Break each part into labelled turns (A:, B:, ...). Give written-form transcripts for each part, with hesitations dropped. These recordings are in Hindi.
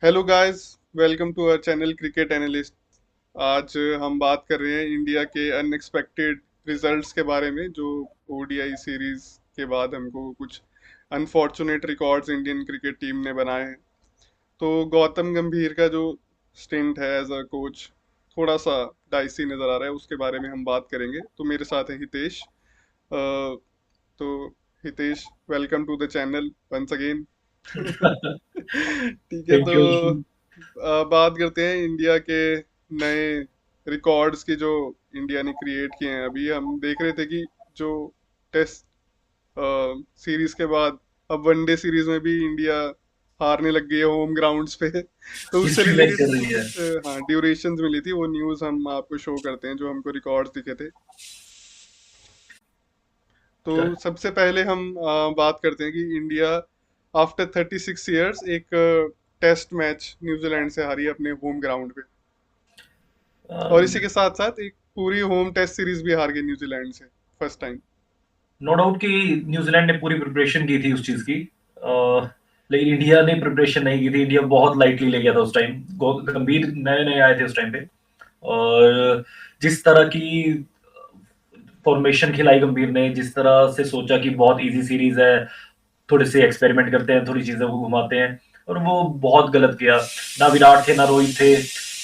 A: Hello guys, welcome to our channel cricket analyst. आज हम बात कर रहे हैं इंडिया के अनएक्सपेक्टेड रिजल्ट्स के बारे में, जो ओडीआई सीरीज के बाद हमको कुछ unfortunate records Indian cricket team ने बनाए हैं। तो गौतम गंभीर का जो स्टिंट है एज अ कोच, थोड़ा सा डाइसी नज़र आ रहा है, उसके बारे में हम बात करेंगे। तो मेरे साथ है हितेश। तो Hitesh, welcome to the channel once again. ठीक है,
B: थैंक
A: तो
B: यू।
A: बात करते हैं इंडिया के नए रिकॉर्ड्स की, जो इंडिया ने क्रिएट किए हैं। अभी हम देख रहे थे कि जो टेस्ट सीरीज के बाद अब वनडे सीरीज में भी इंडिया हारने लग गई है होम ग्राउंड्स पे। तो उससे
B: हिस्ट्री मेक
A: रिलेटेड
B: कर रही है।
A: कुछ हाँ ड्यूरेशंस मिली थी, वो न्यूज़ हम आपको शो करते हैं जो हमको रिकॉर्ड्स दिखे थे। तो सबसे पहले हम बात करते हैं कि इंडिया आफ्टर 36 ईयर्स एक टेस्ट मैच न्यूजीलैंड से हारी है अपने होम ग्राउंड पे। और इसी के साथ साथ एक पूरी होम टेस्ट सीरीज भी हार गई न्यूजीलैंड से, फर्स्ट टाइम।
B: नो डाउट कि न्यूजीलैंड ने पूरी प्रिपरेशन की थी उस चीज की। लेकिन इंडिया ने प्रिपरेशन नहीं की थी। इंडिया बहुत लाइटली ले गया था उस टाइम। गंभीर नए नए आए थे उस टाइम पे। और जिस तरह की फॉर्मेशन खिलाई गंभीर ने, जिस तरह से सोचा कि बहुत इजी सीरीज है, थोड़े से एक्सपेरिमेंट करते हैं, थोड़ी चीजें को घुमाते हैं, और वो बहुत गलत किया। ना विराट थे ना रोहित थे।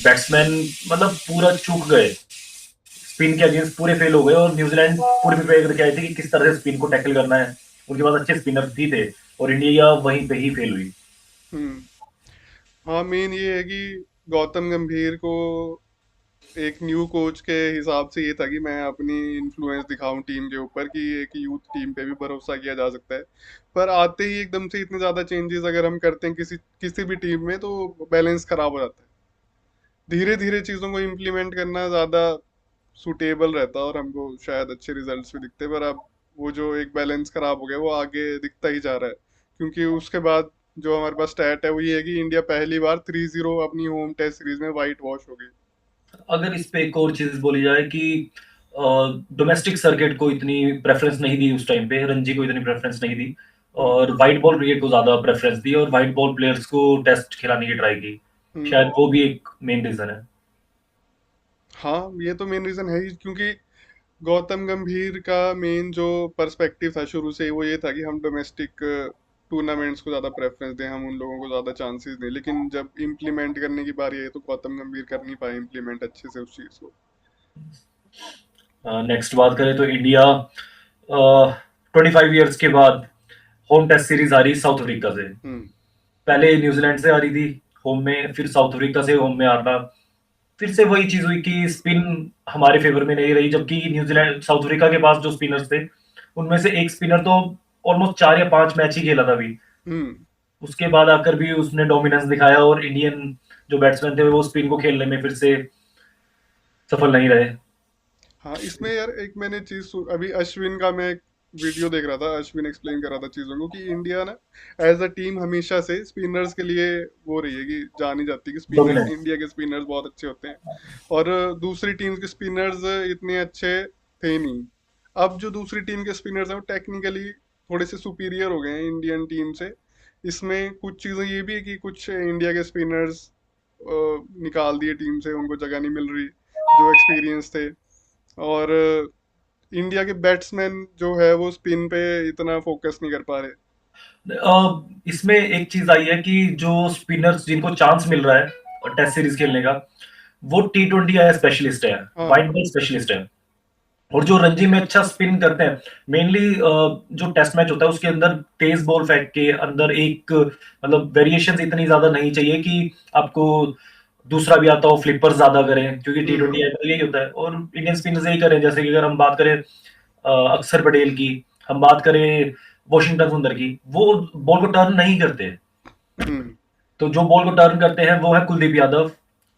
B: बैट्समैन मतलब पूरा चूक गए। स्पिन के अगेंस्ट पूरे फेल हो गए, और न्यूजीलैंड पूरी प्रिपेयर करके आई थी कि किस तरह से स्पिन को टैकल करना है। उनके पास अच्छे स्पिनर भी थे, और इंडिया वहीं पे ही फेल हुई।
A: हम्म। हाँ, मेन ये है कि गौतम गंभीर को एक न्यू कोच के हिसाब से ये था कि मैं अपनी इन्फ्लुएंस दिखाऊं टीम के ऊपर, कि एक यूथ टीम पे भी भरोसा किया जा सकता है। पर आते ही एकदम से इतने ज्यादा चेंजेस अगर हम करते हैं किसी किसी भी टीम में, तो बैलेंस खराब हो जाता है। धीरे धीरे चीजों को इम्प्लीमेंट करना ज्यादा सुटेबल रहता है और हमको शायद अच्छे रिजल्ट्स भी दिखते हैं। पर अब वो जो एक बैलेंस खराब हो गया, वो आगे दिखता ही जा रहा है। क्योंकि उसके बाद जो हमारे पास स्टैट है वो ये है कि इंडिया पहली बार 3-0 अपनी होम टेस्ट सीरीज में वाइट वॉश हो गई।
B: अगर इस पे एक और चीज बोली जाए कि डोमेस्टिक सर्किट को इतनी प्रेफरेंस नहीं दी उस टाइम पे, रणजी को इतनी प्रेफरेंस नहीं दी,
A: हम्म।
B: और व्हाइट बॉल क्रिकेट को ज्यादा प्रेफरेंस दी, और व्हाइट बॉल प्लेयर्स को टेस्ट खिलाने की ट्राई की।
A: हम्म।
B: शायद वो भी एक मेन रीजन है।
A: हाँ, ये तो मेन रीजन है ही, क्योंकि गौतम गंभीर का मेन जो पर्सपेक्टिव था शुरू से, वो ये था कि हम डोमेस्टिक टूर्नामेंट्स को ज़्यादा प्रेफरेंस दें, हम उन लोगों को ज़्यादा चांसेस दें। लेकिन जब इम्प्लीमेंट करने की बारी आई तो गौतम गंभीर कर नहीं पाए इम्प्लीमेंट अच्छे से उस चीज़ को।
B: नेक्स्ट बात करें तो इंडिया 25 ईयर्स के बाद होम टेस्ट सीरीज आ रही साउथ अफ्रीका से।
A: हम्म।
B: पहले न्यूजीलैंड से आ रही थी होम में, फिर साउथ अफ्रीका से होम में हारना। फिर से वही चीज हुई कि स्पिन हमारे फेवर में नहीं रही, जबकि न्यूजीलैंड साउथ अफ्रीका के पास जो स्पिनर्स थे, उनमें से एक स्पिनर तो ऑलमोस्ट 4 या 5 मैच ही खेला था अभी।
A: हम्म।
B: उसके बाद आकर भी उसने डोमिनेंस दिखाया, और इंडियन जो बैट्समैन थे वो स्पिन को खेलने में फिर से सफल नहीं रहे।
A: हाँ, इसमें यार एक मैंने अभी अश्विन का मैं एक वीडियो देख रहा था। अश्विन एक्सप्लेन कर रहा था चीज़ों को कि इंडिया ना एज अ टीम हमेशा से स्पिनर्स के लिए वो रही है, कि जानी जाती है कि स्पिनर्स,
B: डोमिनेंस।
A: इंडिया के स्पिनर्स बहुत अच्छे होते हैं। और दूसरी टीम के स्पिनर्स इतने अच्छे थे नहीं। अब जो दूसरी टीम के स्पिनर्स हैं वो टेक्निकली थोड़े से सुपीरियर हो गए हैं इंडियन टीम से। इसमें कुछ चीज़ें ये भी है कि कुछ इंडिया के स्पिनर्स निकाल दिए टीम से, उनको जगह नहीं मिल रही जो एक्सपीरियंस थे। और इंडिया के बैट्समैन जो है वो स्पिन पे इतना फोकस नहीं कर पा रहे।
B: इसमें एक चीज आई है कि जो स्पिनर्स जिनको चांस मिल रहा है टेस्ट सीरीज खेलने का, वो T20 या स्पेशलिस्ट है,
A: हाँ।
B: वाइट बॉल स्पेशलिस्ट है। और जो रणजी में अच्छा स्पिन करते हैं, मेनली जो टेस्ट मैच होता है उसके अंदर तेज बॉल फेंक के अंदर एक मतलब वेरिएशन इतनी ज्यादा नहीं चाहिए कि आपको दूसरा भी आता हो, फ्लिपर्स ज्यादा करें, क्योंकि T20
A: हम्म।
B: यही होता है। और इंडियन स्पिनर्स यही करें, जैसे कि अगर हम बात करें अक्षर पटेल की, हम बात करें वॉशिंगटन सुंदर की, वो बॉल को टर्न नहीं करते।
A: हम्म।
B: तो जो बॉल को टर्न करते हैं वो है कुलदीप यादव।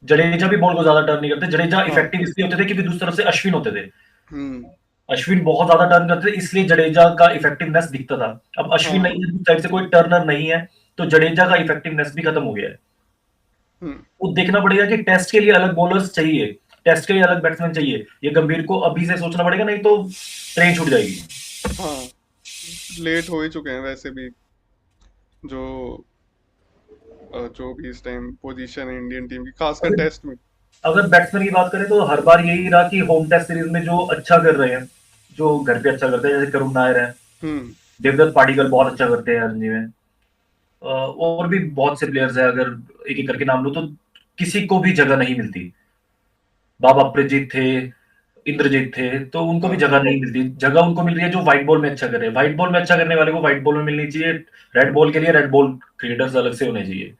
B: जडेजा भी बॉल को ज्यादा टर्न नहीं करते। जडेजा
A: हाँ।
B: इफेक्टिव इसलिए होते थे क्योंकि दूसरी तरफ से अश्विन होते थे।
A: हम्म।
B: अश्विन बहुत ज्यादा टर्न करते थे, इसलिए जडेजा का इफेक्टिवनेस दिखता था। अब अश्विन
A: हाँ।
B: नहीं है, साइड से कोई टर्नर नहीं है, तो जडेजा का इफेक्टिवनेस भी खत्म हो गया है।
A: हम्म।
B: वो देखना पड़ेगा कि टेस्ट के लिए अलग बॉलर्स चाहिए, टेस्ट के लिए अलग बैट्समैन चाहिए। ये गंभीर को अभी से सोचना पड़ेगा, नहीं तो ट्रेन छूट जाएगी।
A: हाँ, लेट हो ही चुके हैं वैसे भी। जो जो भी इस टाइम पोजीशन है इंडियन टीम की, खासकर
B: अगर
A: टेस्ट में।
B: अगर बैट्समैन की बात करें तो हर बार यही रहा कि होम टेस्ट सीरीज में जो अच्छा कर रहे हैं, जो घर पे अच्छा करते हैं, जैसे करुण नायर है,
A: हम्म।
B: देवदत्त पाडिक्कल बहुत अच्छा करते हैं रणजी में। और भी बहुत से प्लेयर्स हैं, अगर एक एक करके नाम लो तो किसी को भी जगह नहीं मिलती। बाबा अप्रेजित थे, इंद्रजीत थे, तो उनको भी
A: हाँ।
B: जगह नहीं मिलती। जगह उनको मिल रही है जो व्हाइट बॉल में अच्छा कर रहे हैं। व्हाइट बॉल में अच्छा करने वाले को व्हाइट बॉल में मिलनी चाहिए। रेड बॉल के लिए रेड बॉल क्रिकेटर्स अलग से होने चाहिए।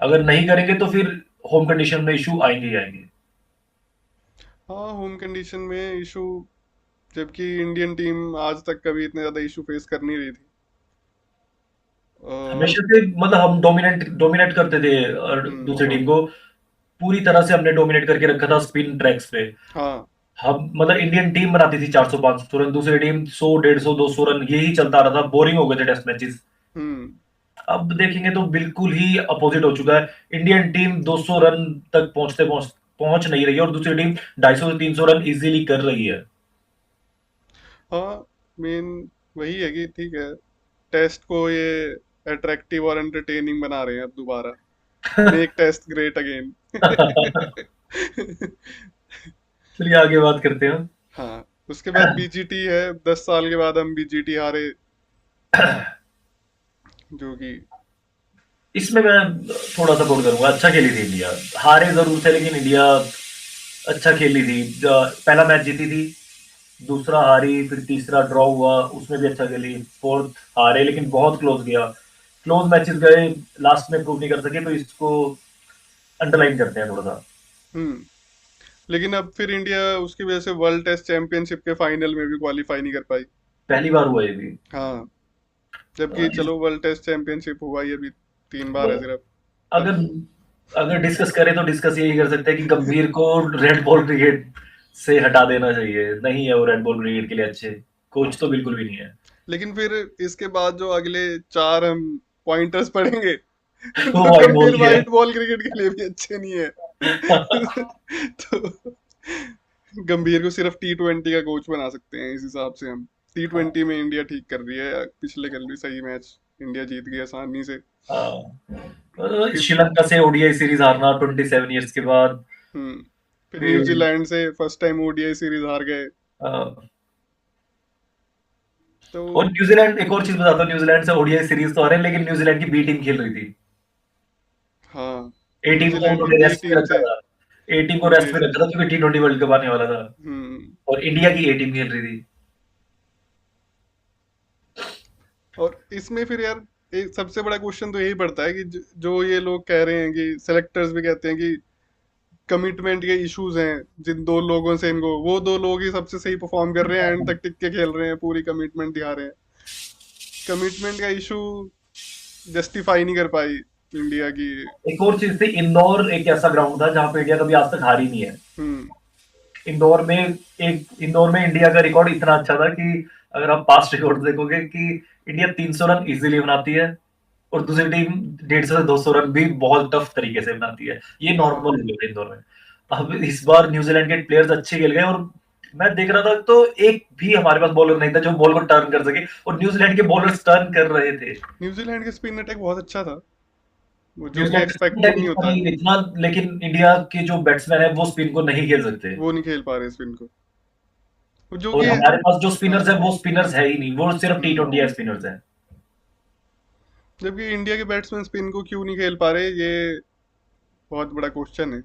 B: अगर नहीं करेंगे तो फिर होम कंडीशन में इशू आएंगे ही आएंगे।
A: हाँ, होम कंडीशन में इशू, जबकि इंडियन टीम आज तक कभी इतने ज्यादा इशू फेस कर नहीं रही थी। अ,
B: हमेशा से मतलब हम डोमिनेट डोमिनेट करते थे और
A: हम्म।
B: दूसरी टीम को पूरी तरह से हमने डोमिनेट करके रखा था स्पिन ट्रैक्स पे।
A: हाँ।
B: हम मतलब इंडियन टीम बनाती थी 400-500 रन, दूसरी टीम 100, 150, 200 रन, यही चलता रहा था। बोरिंग हो गए थे टेस्ट मैचेस।
A: हम्म।
B: अब देखेंगे तो बिल्कुल ही अपोजिट हो चुका है। इंडियन टीम 200 रन तक पहुंच नहीं रही है, और दूसरी टीम 250 से 300 रन इजीली कर रही है।
A: हाँ, मेन वही है कि ठीक है, टेस्ट को ये अट्रैक्टिव और एंटरटेनिंग बना रहे हैं अब दोबारा। Make test great again.
B: चलिए आगे बात करते हैं।
A: हाँ, उसके बाद बीजीटी है, 10 साल के बाद हम बीजीटी हारे, जो कि
B: इसमें मैं थोड़ा सपोर्ट करूंगा। अच्छा खेली थी इंडिया। हारे जरूर थे लेकिन इंडिया अच्छा खेली थी। पहला मैच जीती थी, दूसरा हारी, फिर तीसरा ड्रॉ हुआ, उसमें भी अच्छा खेली, फोर्थ हारे लेकिन बहुत क्लोज गया। क्लोज मैचेस गए, लास्ट में प्रूव नहीं कर सके, तो इसको अंडरलाइन करते हैं थोड़ा सा।
A: हम्म। लेकिन अब फिर इंडिया उसकी वजह से वर्ल्ड टेस्ट चैंपियनशिप के फाइनल में भी क्वालिफाई नहीं कर पाई।
B: पहली बार हुआ ये भी।
A: हाँ, जबकि चलो वर्ल्ड टेस्ट चैंपियनशिप हुआ ही अभी 3 बार है सिर्फ।
B: अगर अगर डिस्कस करें तो डिस्कस यही कर सकते हैं कि गंभीर को रेड बॉल क्रिकेट से हटा देना चाहिए। नहीं है वो रेड बॉल क्रिकेट के लिए अच्छे कोच, तो बिल्कुल भी नहीं है।
A: लेकिन फिर इसके बाद जो अगले 4 हम पॉइंटर्स पढ़ेंगे,
B: वो
A: तो
B: वाइट बॉल
A: गंभीर
B: की है।
A: वाइट बॉल क्रिकेट के लिए भी अच्छे नहीं है। तो गंभीर को सिर्फ T20 का कोच बना सकते हैं इस हिसाब से हम। T20 में इंडिया ठीक कर रही है, पिछले कल भी सही मैच इंडिया जीत गई आसानी से। फिर
B: श्रीलंका से ओडीआई सीरीज हारना 27 ईयर्स के बाद।
A: हम्म, फिर
B: फिर
A: न्यूजीलैंड से फर्स्ट टाइम ओडीआई सीरीज हार गए।
B: अ,
A: तो
B: और न्यूजीलैंड, एक और चीज बताता हूँ, न्यूजीलैंड से ओडीआई सीरीज तो हारे लेकिन न्यूजीलैंड की बी टीम खेल रही थी।
A: हाँ,
B: ए टीम को
A: न्यूजीलैंड की
B: उन्होंने
A: बी
B: रेस्ट पे
A: टीम
B: रखा
A: से
B: था। ए टीम को रेस्ट
A: ओडीआई
B: पे
A: सीरीज
B: रखा था क्योंकि T20 वर्ल्ड कप आने वाला था,
A: हम्म।
B: और इंडिया की ए टीम खेल रही थी।
A: और इसमें फिर यार एक सबसे बड़ा क्वेश्चन तो यही पड़ता है कि जो ये लोग कह रहे हैं, कि सेलेक्टर्स भी कहते हैं कि कमिटमेंट के इश्यूज हैं जिन 2 लोगों से, इनको वो 2 लोग ही सबसे सही परफॉर्म कर रहे हैं, एंड तक टिक के खेल रहे हैं, पूरी कमिटमेंट दिखा रहे हैं। कमिटमेंट का इशू जस्टिफाई नहीं कर पाई इंडिया की।
B: एक और चीज थी, इंदौर एक ऐसा ग्राउंड था जहां पे इंडिया कभी आज तक हारी नहीं है।
A: हम्म।
B: इंदौर में इंडिया का रिकॉर्ड इतना अच्छा था कि अगर आप पास्ट रिकॉर्ड देखोगे कि इंडिया 300 रन इजीली बनाती है, और दूसरी टीम 150 से 200 रन भी बहुत टफ तरीके से बनाती है। ये
A: हाँ।
B: नॉर्मल हो गया इंदौर में। अब इस बार न्यूजीलैंड के प्लेयर्स अच्छे खेल गए, और मैं देख रहा था तो एक भी हमारे पास बॉलर नहीं था जो बॉल को टर्न कर सके, और न्यूजीलैंड के बॉलर्स टर्न कर रहे थे।
A: न्यूजीलैंड का स्पिन अटैक बहुत अच्छा था, वो जो कि
B: न्यूजीलैंड का स्पिन
A: एक्सपेक्टेड
B: अटैक
A: नहीं
B: इतना
A: होता है।
B: नहीं, इतना, लेकिन इंडिया के जो बैट्समैन है वो स्पिन को नहीं खेल सकते।
A: वो नहीं खेल पा रहे स्पिन को, जो
B: और
A: कि
B: हमारे पास जो
A: हाँ।
B: स्पिनर्स है वो स्पिनर्स है ही नहीं, वो सिर्फ
A: हम्म।
B: T20 स्पिनर्स है।
A: जबकि इंडिया के बैट्समैन स्पिन को क्यों नहीं खेल पा रहे, ये बहुत बड़ा क्वेश्चन है।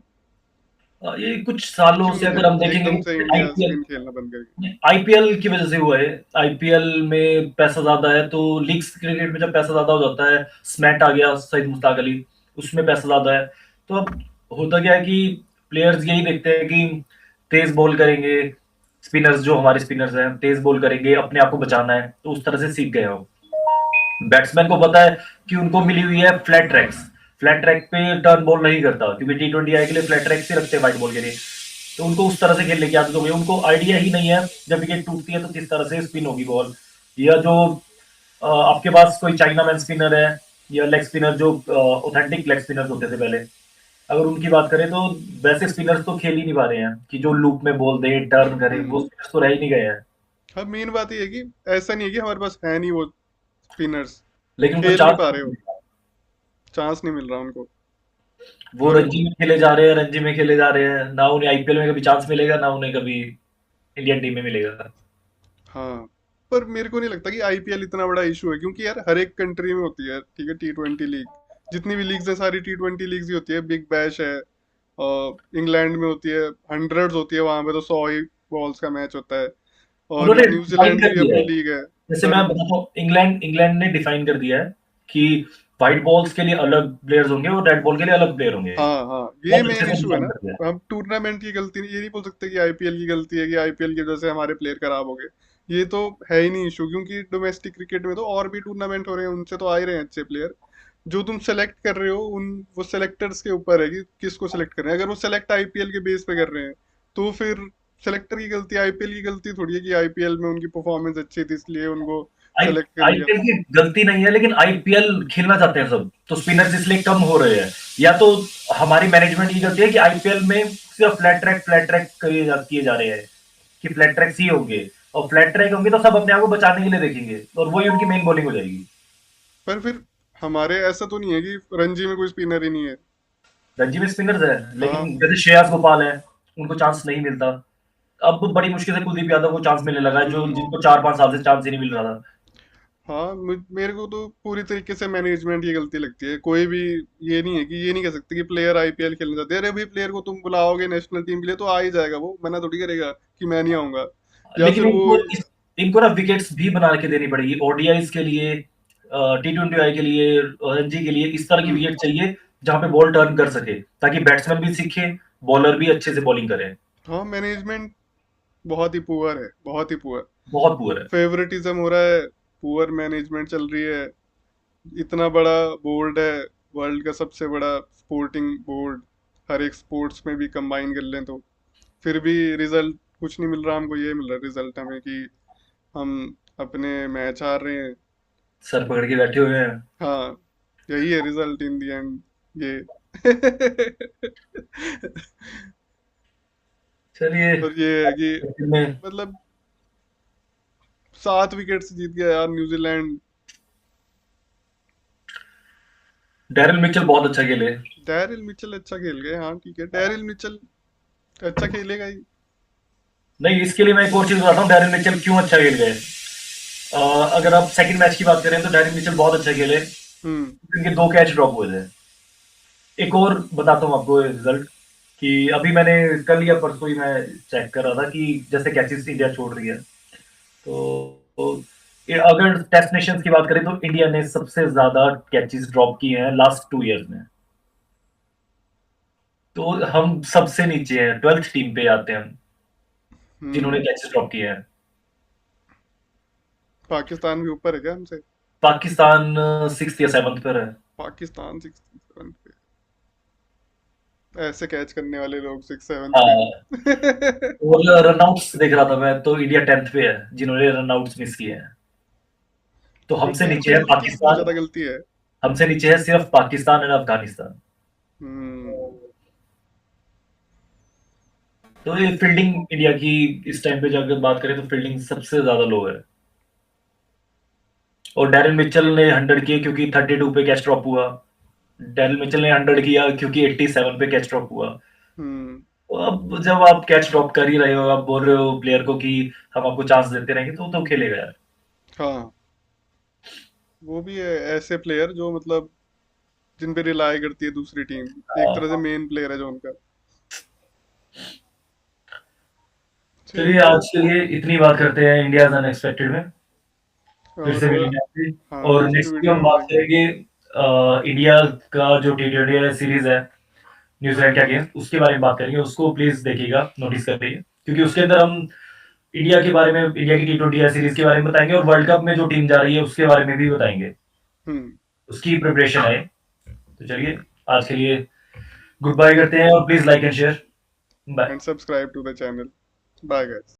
B: ये कुछ सालों
A: क्यों
B: से
A: नहीं
B: अगर
A: खेल
B: हम देखेंगे,
A: एकदम से इंडिया स्पिन खेलना बंद करके।
B: आईपीएल की वजह से हुआ है। आईपीएल में पैसा ज्यादा है, तो लीग्स क्रिकेट में जब पैसा ज्यादा हो जाता है, स्मैट आ गया सईद मुश्ताक अली, उसमें पैसा ज्यादा है। तो अब होता क्या है कि प्लेयर्स यही देखते हैं कि तेज बॉल करेंगे, स्पिनर्स जो हमारे स्पिनर्स हैं तेज बॉल करेंगे, अपने आप को बचाना है, तो उस तरह से सीख गए हो। बैट्समैन को पता है कि उनको मिली हुई है फ्लैट ट्रैक्स, फ्लैट ट्रैक पे टर्न बॉल नहीं करता, क्योंकि T20 आई के लिए फ्लैट ट्रैक से रखते हैं वाइट बॉल के लिए। तो उनको उस तरह से खेलने की आदत हो गई, उनको आइडिया ही नहीं है जब विकेट टूटती है तो किस तरह से स्पिन होगी बॉल। या जो आपके पास कोई चाइना मैन स्पिनर है, या लेग स्पिनर जो ऑथेंटिक लेग स्पिनर होते थे पहले, अगर उनकी बात करें तो वैसे स्पिनर्स तो खेल ही नहीं पा रहे हैं कि जो लूप में बॉल दे टर्न करे, वो
A: हम्म।
B: स्पिनर्स तो रह ही नहीं गए हैं।
A: हाँ, मेन बात ये है कि ऐसा नहीं है कि हमारे पास है नहीं वो स्पिनर्स,
B: लेकिन उनको
A: खेल नहीं
B: चांस
A: पा रहे हो। चांस नहीं मिल रहा उनको।
B: वो
A: और
B: रणजी में खेले जा रहे हैं, रणजी में खेले जा रहे हैं, ना उन्हें आईपीएल में कभी चांस मिलेगा, ना उन्हें कभी इंडियन टीम में मिलेगा।
A: हाँ, पर मेरे को नहीं लगता कि आईपीएल इतना बड़ा इशू है, क्योंकि यार हर एक कंट्री में होती है, ठीक है, T20 लीग। जितनी भी लीग्स है सारी T20 लीग्स ही होती है। बिग बैश है, और इंग्लैंड में होती है, हंड्रेड्स होती है, वहां पे तो 100 ही बॉल्स का मैच होता है। और
B: उन्होंने डिफाइन
A: न्यूजीलैंड की
B: कर
A: भी
B: दिया
A: अपनी
B: है।
A: लीग है।
B: जैसे
A: पर
B: मैं बताता हूँ, इंग्लैंड इंग्लैंड ने डिफाइन कर दिया है कि व्हाइट बॉल्स के लिए अलग प्लेयर्स होंगे और रेड बॉल के लिए अलग प्लेयर होंगे।
A: हाँ हाँ, ये
B: बहुत अच्छे
A: मेन
B: से
A: इशू है
B: डिफाइन
A: ना।
B: कर दिया है।
A: हम टूर्नामेंट की गलती नहीं, ये नहीं बोल सकते कि आईपीएल की गलती है कि आईपीएल की वजह से हमारे प्लेयर खराब हो गए। ये तो है ही नहीं इशू, क्योंकि डोमेस्टिक क्रिकेट में तो और भी टूर्नामेंट हो रहे हैं, उनसे तो आ ही रहे हैं अच्छे प्लेयर। जो तुम सेलेक्ट कर रहे हो उन वो सेलेक्टर्स के ऊपर है कि किसको सेलेक्ट कर रहे हैं। अगर वो सेलेक्ट आईपीएल के बेस पे कर रहे हैं, तो फिर सेलेक्टर की गलती, आईपीएल की गलती थोड़ी है कि आईपीएल में उनकी परफॉर्मेंस अच्छी थी इसलिए उनको
B: आई
A: सेलेक्ट कर लिया।
B: आईपीएल की गलती नहीं है, लेकिन आईपीएल खेलना चाहते हैं सब, तो स्पिनर्स इसलिए कम हो रहे हैं। या तो हमारी मैनेजमेंट की गलती है कि आईपीएल में सिर्फ फ्लैट ट्रैक किए जा रहे हैं, कि फ्लैट ट्रैक्स ही होंगे, और फ्लैट ट्रैक होंगे तो सब अपने आप को बचाने के लिए देखेंगे, और वही उनकी मेन बॉलिंग हो जाएगी।
A: पर फिर हमारे ऐसा तो नहीं है कि रणजी में कोई स्पिनर ही नहीं है।
B: रणजी में स्पिनर्स है,
A: हाँ।
B: लेकिन जैसे श्रेयस गोपाल है, उनको चांस नहीं मिलता। अब बड़ी मुश्किल से कुलदीप यादव को चांस मिलने लगा है, जो
A: हम्म।
B: जिनको 4-5 साल से चांस ही नहीं मिल रहा था।
A: हाँ, मेरे को तो पूरी तरीके से मैनेजमेंट की गलती लगती है। कोई भी ये नहीं है कि, ये नहीं कह सकते कि प्लेयर आईपीएल खेलना चाहते हैं। अरे भाई, प्लेयर को तुम बुलाओगे नेशनल टीम के लिए तो आ ही जाएगा, वो मना थोड़ी करेगा कि मैं नहीं आऊंगा। या
B: लेकिन
A: फिर वो।
B: इनको ना विकेट्स भी बना के देनी पड़ेगी, ओडीआईस के लिए, T20 के लिए, रणजी के लिए, इस तरह की
A: हम्म।
B: विकेट चाहिए जहां पे बॉल टर्न कर सके, ताकि बैट्समैन भी सीखे, बॉलर भी अच्छे से बॉलिंग करे।
A: हाँ, मैनेजमेंट बहुत ही पुअर है, बहुत ही पुअर।
B: बहुत पुअर है।
A: फेवरेटिज्म हो रहा है, पुअर मैनेजमेंट चल रही है। इतना बड़ा बोर्ड है, वर्ल्ड का सबसे बड़ा स्पोर्टिंग बोर्ड, हर एक स्पोर्ट्स में भी कंबाइन कर लें तो फिर भी रिजल्ट कुछ नहीं मिल रहा हमको। ये मिल रहा रिजल्ट हमें कि हम अपने मैच हार रहे हैं।
B: सर पकड़ के बैठे हुए हैं।
A: हाँ, यही है रिजल्ट इन दी एंड, ये।
B: चलिए।
A: और ये है कि
B: में
A: मतलब 7 विकेट से जीत गया यार न्यूजीलैंड।
B: डैरिल मिचेल बहुत अच्छा खेले।
A: डैरिल मिचेल अच्छा खेल गए, हाँ ठीक है, डैरिल मिचेल अच्छा खेलेगा ही।
B: नहीं, इसके लिए मैं एक और चीज बताता हूँ, डैरिल मिचेल क्यों अच्छा खेल गए। अगर आप सेकंड मैच की बात करें तो डैरिल मिचेल बहुत अच्छा खेले,
A: हम्म।
B: क्योंकि 2 कैच ड्रॉप हुए थे। एक और बताता हूँ आपको रिजल्ट, कि अभी मैंने कल या परसों ही मैं चेक कर रहा था कि जैसे कैचेस इंडिया छोड़ रही है, तो अगर टेस्ट नेशंस की बात करें तो इंडिया ने सबसे ज्यादा कैचेस ड्रॉप किए हैं लास्ट 2 इयर्स में। तो हम सबसे नीचे हैं, 12th टीम पे आते हैं हम, जिन्होंने
A: हम्म।
B: कैचेस ड्रॉप किए हैं।
A: पाकिस्तान भी ऊपर है क्या हमसे?
B: पाकिस्तान 6th या 7th पर है।
A: पाकिस्तान 6 7 पे? ऐसे कैच करने वाले लोग 6 7 पे
B: हाँ।
A: हैं।
B: और रनआउट्स देख रहा था मैं, तो इंडिया 10th पे है, जिन्होंने रनआउट्स मिस किए हैं। तो
A: तो
B: हमसे नीचे है
A: कैचेस भी तो बहुत
B: पाकिस्तान।
A: ज्यादा गलती है।
B: हमसे नीचे है सिर्फ पाकिस्तान और अफगानिस्तान।
A: हम्म।
B: तो ये फील्डिंग इंडिया की इस टाइम पे जाकर बात करें तो फील्डिंग सबसे ज्यादा लो है। और डैरिल मिचेल ने 100 किए क्योंकि 32 पे कैच ड्रॉप हुआ। डैरिल मिचेल ने 100 किया क्योंकि 87 पे कैच ड्रॉप हुआ।
A: हम्म।
B: तो अब जब आप कैच ड्रॉप कर ही रहे हो, आप बोल रहे हो प्लेयर को कि हम आपको चांस देते रहेंगे, तो खेलेगा यार।
A: हाँ, वो भी है ऐसे प्लेयर जो मतलब जिन पे रिलाई करती है दूसरी टीम। एक तरह से मेन प्लेयर है जो उनका।
B: चलिए,
A: ठीक है।
B: आज के लिए इतनी बात करते हैं इंडिया अनएक्सपेक्टेड में। फिर से
A: और
B: मिलेंगे आपसे।
A: हाँ,
B: और
A: नेक्स्ट
B: नेक्स्ट भी
A: वीडियो
B: हम
A: में
B: बात
A: मिलेंगे।
B: करेंगे इंडिया का जो T20 सीरीज है न्यूजीलैंड के अगेंस्ट, उसके बारे में बात करेंगे। उसको प्लीज देखिएगा, नोटिस करिए, क्योंकि उसके अंदर हम इंडिया के बारे में, इंडिया की T20 सीरीज के बारे में बताएंगे, और वर्ल्ड कप में जो टीम जा रही है उसके बारे में भी बताएंगे।
A: हम्म।
B: उसकी प्रिपरेशन है। तो चलिए, आज के लिए गुड बाय करते हैं, और please like and share. Bye.
A: And subscribe to the channel. Bye guys.